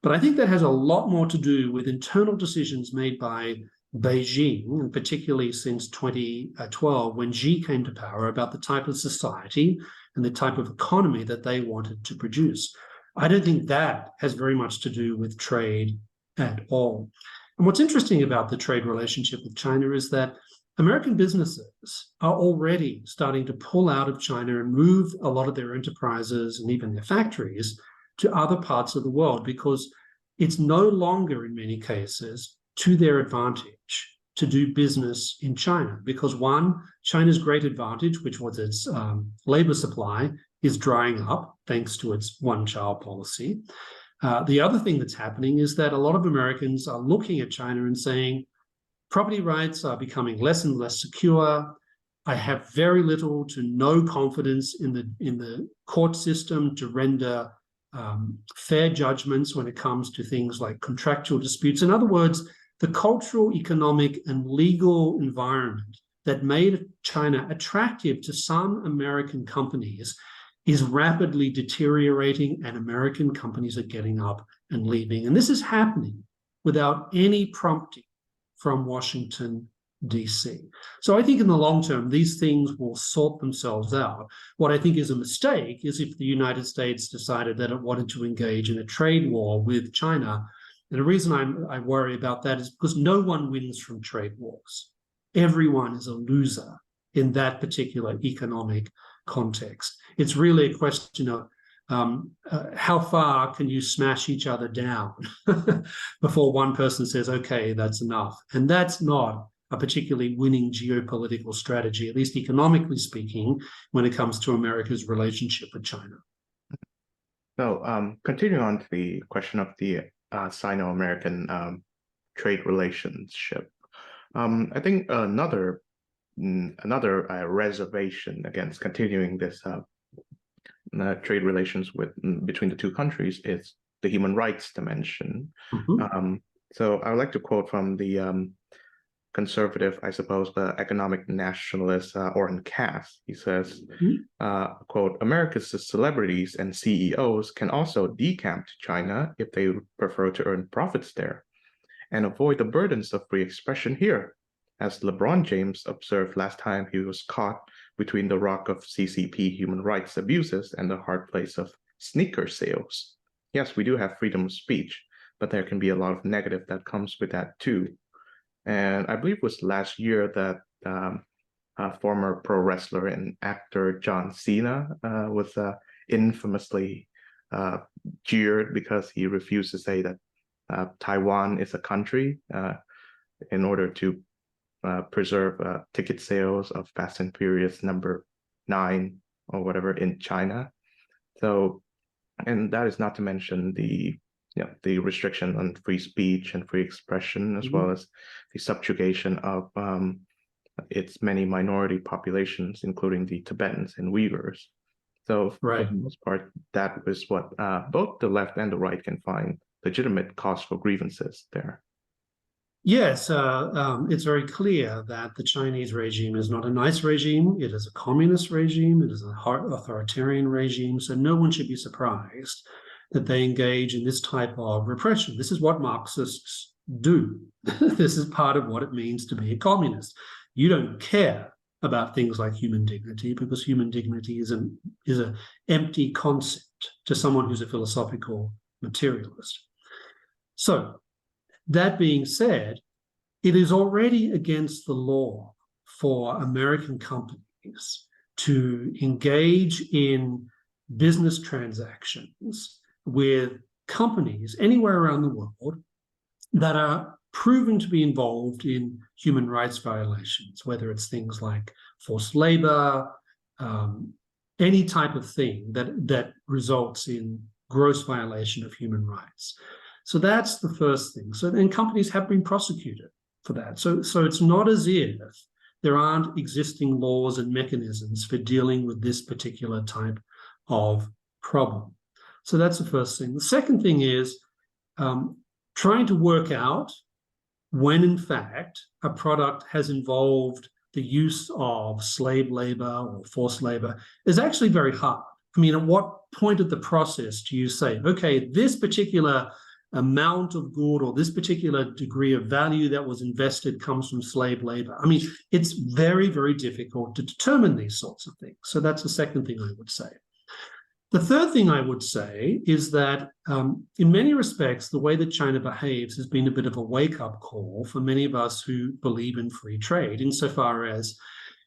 But I think that has a lot more to do with internal decisions made by Beijing, and particularly since 2012, when Xi came to power, about the type of society and the type of economy that they wanted to produce. I don't think that has very much to do with trade at all. And what's interesting about the trade relationship with China is that American businesses are already starting to pull out of China and move a lot of their enterprises and even their factories to other parts of the world, because it's no longer, in many cases, to their advantage to do business in China. Because one, China's great advantage, which was its labor supply, is drying up thanks to its one-child policy. The other thing that's happening is that a lot of Americans are looking at China and saying, property rights are becoming less and less secure. I have very little to no confidence in the court system to render fair judgments when it comes to things like contractual disputes. In other words, the cultural, economic, and legal environment that made China attractive to some American companies is rapidly deteriorating, and American companies are getting up and leaving. And this is happening without any prompting from Washington, DC. So I think in the long term, these things will sort themselves out. What I think is a mistake is if the United States decided that it wanted to engage in a trade war with China. And the reason I worry about that is because no one wins from trade wars. Everyone is a loser in that particular economic context. It's really a question of how far can you smash each other down before one person says, okay, that's enough. And that's not a particularly winning geopolitical strategy, at least economically speaking, when it comes to America's relationship with China. So continuing on to the question of the Sino-American trade relationship, I think another reservation against continuing this trade relations between the two countries is the human rights dimension. So I would like to quote from the conservative, I suppose, the economic nationalist Orrin Cass. He says, quote, America's celebrities and CEOs can also decamp to China if they prefer to earn profits there and avoid the burdens of free expression here. As LeBron James observed last time he was caught between the rock of CCP human rights abuses and the hard place of sneaker sales. Yes, we do have freedom of speech, but there can be a lot of negative that comes with that too. And I believe it was last year that former pro wrestler and actor John Cena was infamously jeered because he refused to say that Taiwan is a country in order to preserve ticket sales of Fast and Furious #9 or whatever in China. So, and that is not to mention the restriction on free speech and free expression, as well as the subjugation of its many minority populations, including the Tibetans and Uyghurs. So for the most part, that is what both the left and the right can find legitimate cause for grievances there. Yes, it's very clear that the Chinese regime is not a nice regime. It is a communist regime. It is an authoritarian regime. So no one should be surprised that they engage in this type of repression. This is what Marxists do. This is part of what it means to be a communist. You don't care about things like human dignity because human dignity is an empty concept to someone who's a philosophical materialist. So that being said, it is already against the law for American companies to engage in business transactions with companies anywhere around the world that are proven to be involved in human rights violations, whether it's things like forced labor, any type of thing that results in gross violation of human rights. So that's the first thing. So then companies have been prosecuted for that. So it's not as if there aren't existing laws and mechanisms for dealing with this particular type of problem. So that's the first thing. The second thing is trying to work out when, in fact, a product has involved the use of slave labor or forced labor is actually very hard. I mean, at what point of the process do you say, okay, this particular amount of good or this particular degree of value that was invested comes from slave labor? I mean, it's very, very difficult to determine these sorts of things. So that's the second thing I would say. The third thing I would say is that in many respects, the way that China behaves has been a bit of a wake-up call for many of us who believe in free trade, insofar as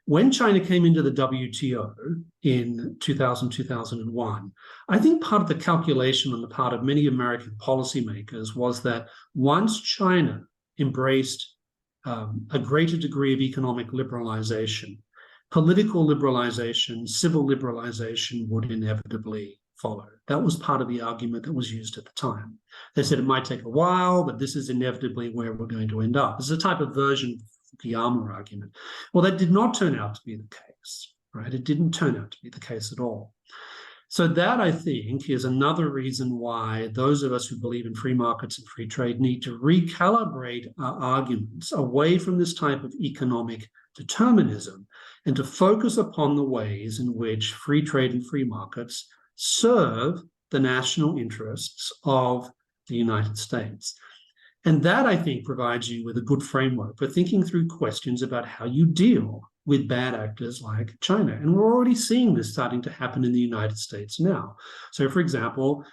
when China came into the WTO in 2000, 2001, I think part of the calculation on the part of many American policymakers was that once China embraced a greater degree of economic liberalization, political liberalization, civil liberalization would inevitably follow. That was part of the argument that was used at the time. They said it might take a while, but this is inevitably where we're going to end up. It's a type of version of the Fukuyama argument. Well, that did not turn out to be the case, right? It didn't turn out to be the case at all. So that, I think, is another reason why those of us who believe in free markets and free trade need to recalibrate our arguments away from this type of economic determinism and to focus upon the ways in which free trade and free markets serve the national interests of the United States. And that, I think, provides you with a good framework for thinking through questions about how you deal with bad actors like China. And we're already seeing this starting to happen in the United States now. So, for example,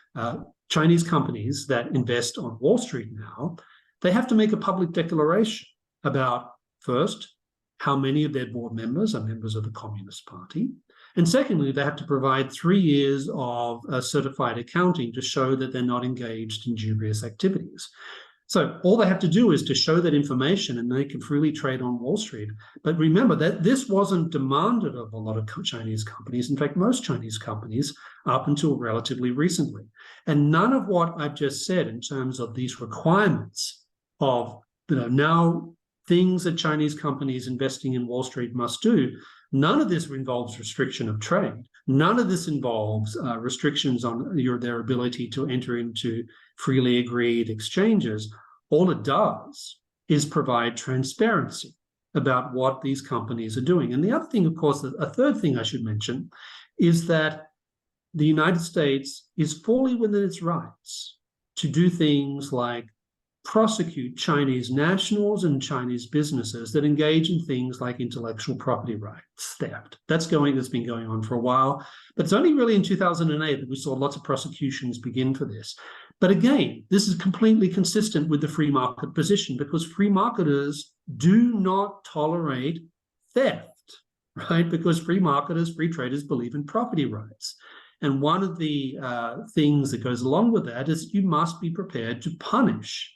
Chinese companies that invest on Wall Street now, they have to make a public declaration about, first, how many of their board members are members of the Communist Party. And secondly, they have to provide 3 years of certified accounting to show that they're not engaged in dubious activities. So all they have to do is to show that information and they can freely trade on Wall Street. But remember that this wasn't demanded of a lot of Chinese companies. In fact, most Chinese companies up until relatively recently. And none of what I've just said in terms of these requirements of, now things that Chinese companies investing in Wall Street must do, none of this involves restriction of trade. None of this involves restrictions on their ability to enter into freely agreed exchanges. All it does is provide transparency about what these companies are doing. And the other thing, of course, a third thing I should mention is that the United States is fully within its rights to do things like prosecute Chinese nationals and Chinese businesses that engage in things like intellectual property rights theft. That's been going on for a while, but it's only really in 2008 that we saw lots of prosecutions begin for this. But again, this is completely consistent with the free market position because free marketers do not tolerate theft, right? Because free marketers, free traders believe in property rights. And one of the things that goes along with that is you must be prepared to punish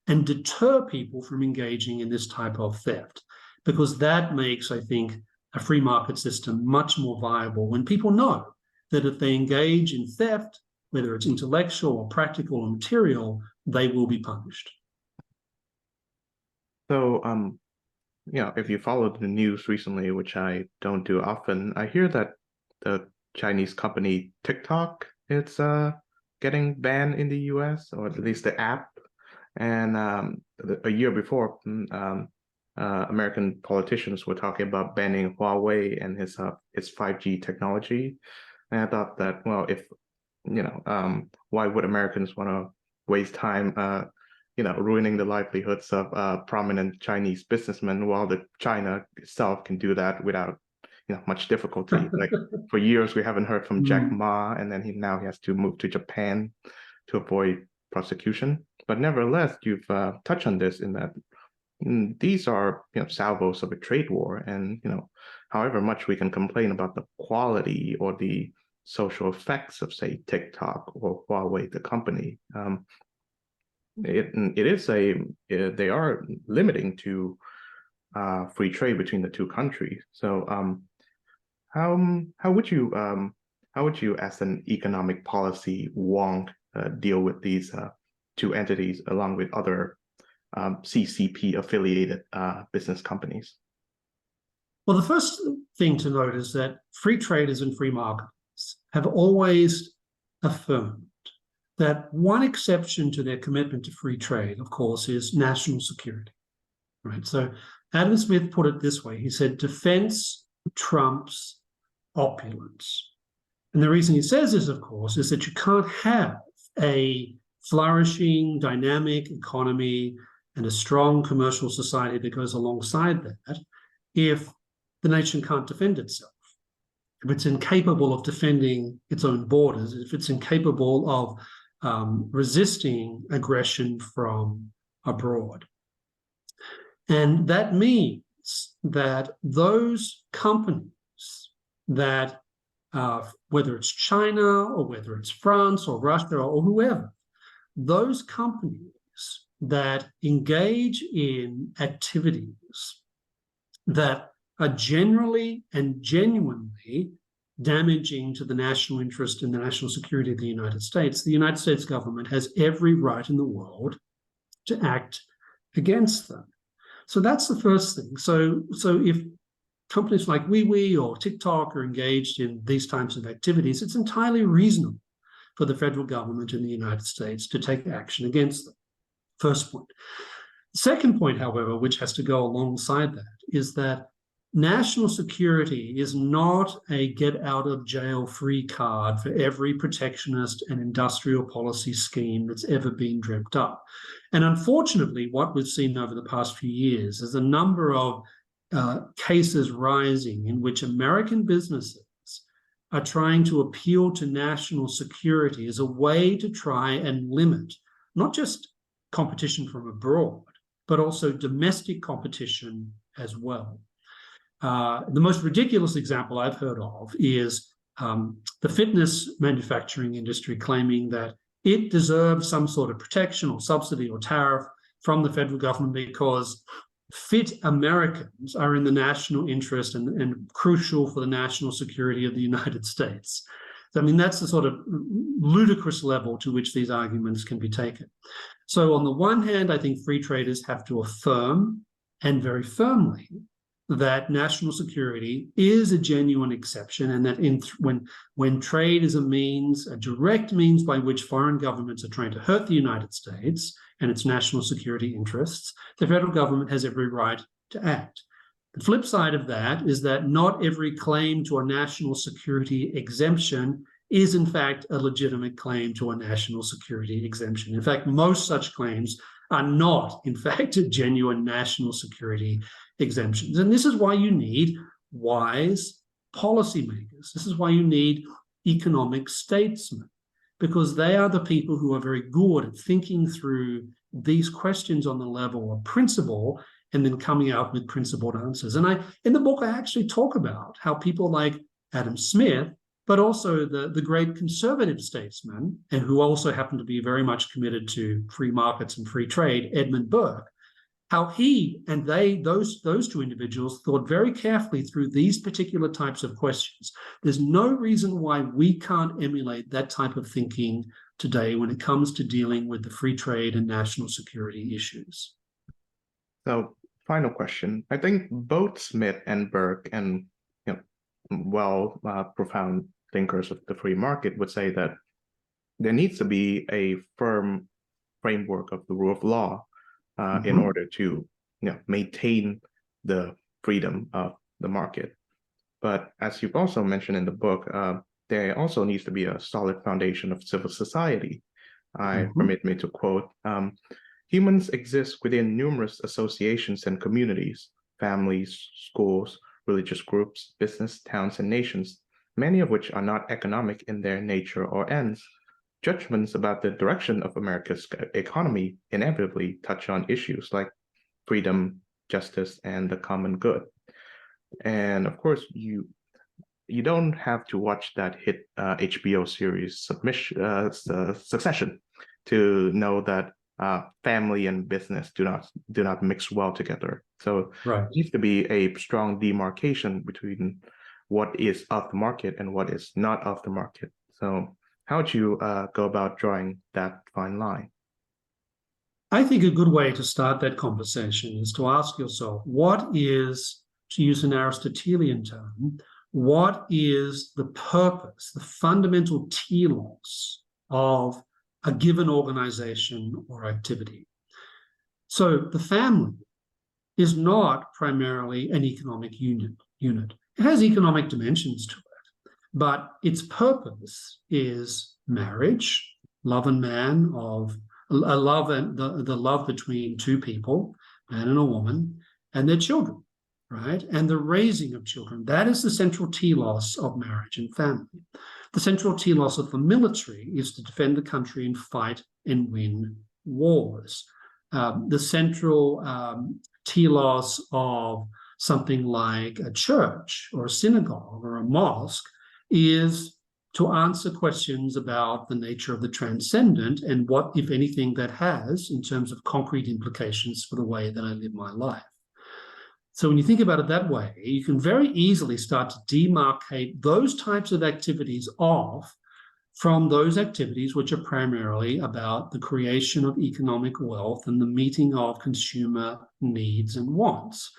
and deter people from engaging in this type of theft, because that makes, I think, a free market system much more viable when people know that if they engage in theft, whether it's intellectual or practical or material, they will be punished. So, if you followed the news recently, which I don't do often, I hear that the Chinese company TikTok is getting banned in the US, or at least the app. And a year before, American politicians were talking about banning Huawei and its 5G technology. And I thought that, well, if why would Americans want to waste time, ruining the livelihoods of prominent Chinese businessmen while the China itself can do that without much difficulty. Like for years we haven't heard from Jack Ma, and then he has to move to Japan to avoid prosecution. But nevertheless, you've touched on this in that these are salvos of a trade war, and however much we can complain about the quality or the social effects of, say, TikTok or Huawei, the company, they are limiting to free trade between the two countries. So how would you as an economic policy wonk deal with these two entities along with other CCP affiliated business companies? Well, the first thing to note is that free traders and free markets have always affirmed that one exception to their commitment to free trade, of course, is national security. Right? So Adam Smith put it this way. He said, defense trumps opulence. And the reason he says this, of course, is that you can't have a flourishing, dynamic economy and a strong commercial society that goes alongside that if the nation can't defend itself, if it's incapable of defending its own borders, if it's incapable of resisting aggression from abroad. And that means that those companies that, whether it's China or whether it's France or Russia or whoever, those companies that engage in activities that are generally and genuinely damaging to the national interest and the national security of the United States government has every right in the world to act against them. So that's the first thing. So if companies like WeWe or TikTok are engaged in these types of activities, it's entirely reasonable for the federal government in the United States to take action against them. First point. Second point, however, which has to go alongside that, is that national security is not a get-out-of-jail-free card for every protectionist and industrial policy scheme that's ever been dreamt up. And unfortunately, what we've seen over the past few years is a number of cases rising in which American businesses are trying to appeal to national security as a way to try and limit not just competition from abroad, but also domestic competition as well. The most ridiculous example I've heard of is the fitness manufacturing industry claiming that it deserves some sort of protection or subsidy or tariff from the federal government because fit Americans are in the national interest and crucial for the national security of the United States. I mean, that's the sort of ludicrous level to which these arguments can be taken. So on the one hand, I think free traders have to affirm, and very firmly, that national security is a genuine exception, and that when trade is a direct means by which foreign governments are trying to hurt the United States and its national security interests, the federal government has every right to act. The flip side of that is that not every claim to a national security exemption is in fact a legitimate claim to a national security exemption. In fact, most such claims are not, in fact, genuine national security exemptions. And this is why you need wise policymakers. This is why you need economic statesmen, because they are the people who are very good at thinking through these questions on the level of principle and then coming out with principled answers. And in the book, I actually talk about how people like Adam Smith, but also the great conservative statesman, and who also happened to be very much committed to free markets and free trade, Edmund Burke, how he and those two individuals thought very carefully through these particular types of questions. There's no reason why we can't emulate that type of thinking today when it comes to dealing with the free trade and national security issues. So, final question. I think both Smith and Burke and profound thinkers of the free market would say that there needs to be a firm framework of the rule of law in order to maintain the freedom of the market. But as you've also mentioned in the book, there also needs to be a solid foundation of civil society. Permit me to quote, humans exist within numerous associations and communities, families, schools, religious groups, business, towns, and nations, many of which are not economic in their nature or ends. Judgments about the direction of America's economy inevitably touch on issues like freedom, justice, and the common good. And of course, you don't have to watch that hit HBO series Succession to know that family and business do not mix well together. So right. There needs to be a strong demarcation between what is of the market and what is not of the market. So how would you go about drawing that fine line? I think a good way to start that conversation is to ask yourself, what is, to use an Aristotelian term, what is the purpose, the fundamental telos of a given organization or activity? So the family is not primarily an economic unit. It has economic dimensions to it, but its purpose is marriage, love and man, of a love and the love between two people, man and a woman, and their children, right? And the raising of children. That is the central telos of marriage and family. The central telos of the military is to defend the country and fight and win wars. The central telos of something like a church or a synagogue or a mosque is to answer questions about the nature of the transcendent and what, if anything, that has in terms of concrete implications for the way that I live my life. So when you think about it that way, you can very easily start to demarcate those types of activities off from those activities which are primarily about the creation of economic wealth and the meeting of consumer needs and wants.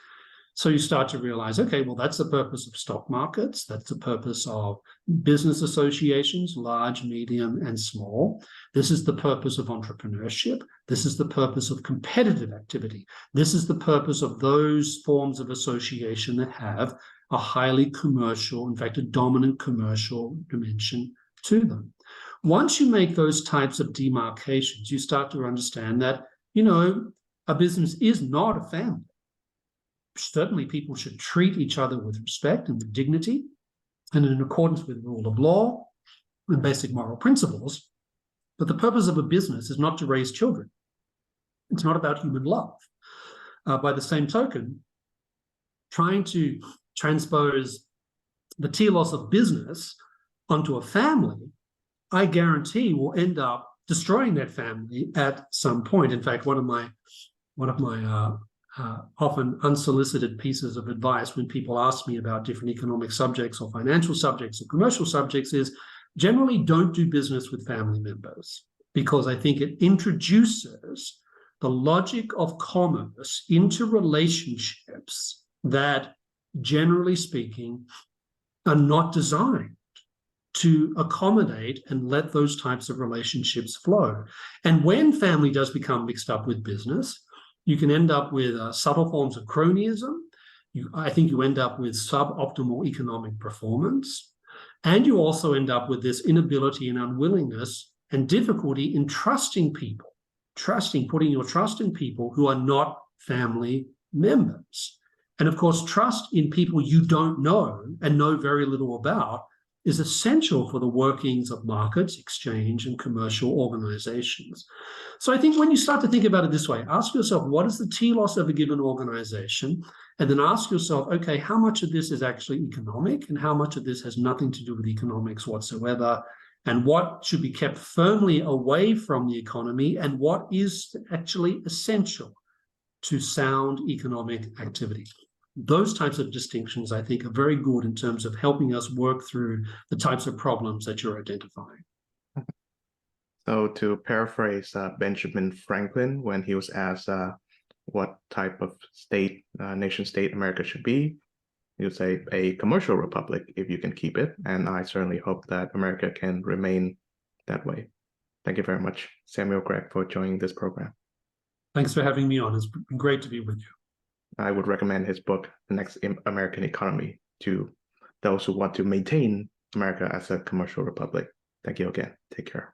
So you start to realize, okay, well, that's the purpose of stock markets. That's the purpose of business associations, large, medium, and small. This is the purpose of entrepreneurship. This is the purpose of competitive activity. This is the purpose of those forms of association that have a highly commercial, in fact, a dominant commercial dimension to them. Once you make those types of demarcations, you start to understand that, a business is not a family. Certainly, people should treat each other with respect and with dignity and in accordance with the rule of law and basic moral principles. But the purpose of a business is not to raise children. It's not about human love. By the same token, trying to transpose the telos of business onto a family, I guarantee will end up destroying that family at some point. In fact, one of my often unsolicited pieces of advice when people ask me about different economic subjects or financial subjects or commercial subjects is generally don't do business with family members, because I think it introduces the logic of commerce into relationships that, generally speaking, are not designed to accommodate and let those types of relationships flow. And when family does become mixed up with business, you can end up with subtle forms of cronyism. I think you end up with suboptimal economic performance. And you also end up with this inability and unwillingness and difficulty in trusting people, putting your trust in people who are not family members. And of course, trust in people you don't know and know very little about is essential for the workings of markets, exchange, and commercial organizations. So I think when you start to think about it this way, ask yourself, what is the telos of a given organization? And then ask yourself, okay, how much of this is actually economic and how much of this has nothing to do with economics whatsoever? And what should be kept firmly away from the economy and what is actually essential to sound economic activity? Those types of distinctions, I think, are very good in terms of helping us work through the types of problems that you're identifying. So to paraphrase Benjamin Franklin, when he was asked what type of state, nation-state America should be, he would say a commercial republic if you can keep it. And I certainly hope that America can remain that way. Thank you very much, Samuel Gregg, for joining this program. Thanks for having me on. It's been great to be with you. I would recommend his book, The Next American Economy, to those who want to maintain America as a commercial republic. Thank you again. Take care.